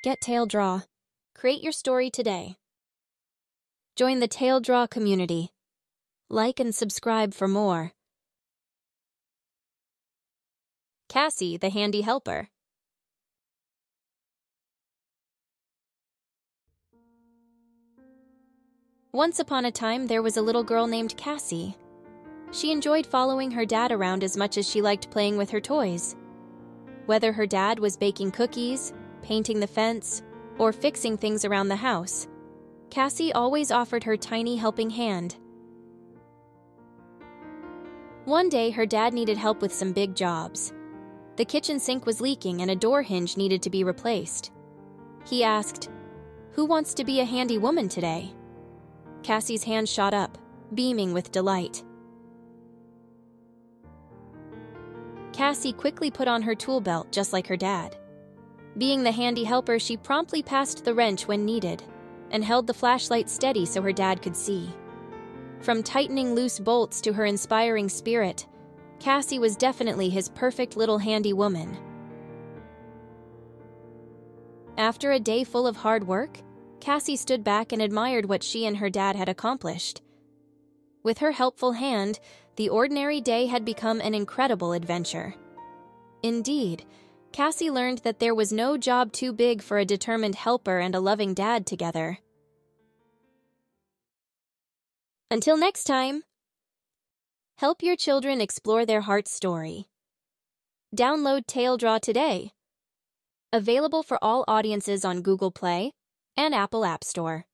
Get TaleDraw. Create your story today. Join the TaleDraw community. Like and subscribe for more. Cassie, the handy helper. Once upon a time, there was a little girl named Cassie. She enjoyed following her dad around as much as she liked playing with her toys. Whether her dad was baking cookies, painting the fence, or fixing things around the house, Cassie always offered her tiny helping hand. One day, her dad needed help with some big jobs. The kitchen sink was leaking and a door hinge needed to be replaced. He asked, "Who wants to be a handy woman today?" Cassie's hand shot up, beaming with delight. Cassie quickly put on her tool belt just like her dad. Being the handy helper, she promptly passed the wrench when needed and held the flashlight steady so her dad could see. From tightening loose bolts to her inspiring spirit, Cassie was definitely his perfect little handy woman. After a day full of hard work, Cassie stood back and admired what she and her dad had accomplished. With her helpful hand, the ordinary day had become an incredible adventure. Indeed, Cassie learned that there was no job too big for a determined helper and a loving dad together. Until next time, help your children explore their heart's story. Download TaleDraw today. Available for all audiences on Google Play and Apple App Store.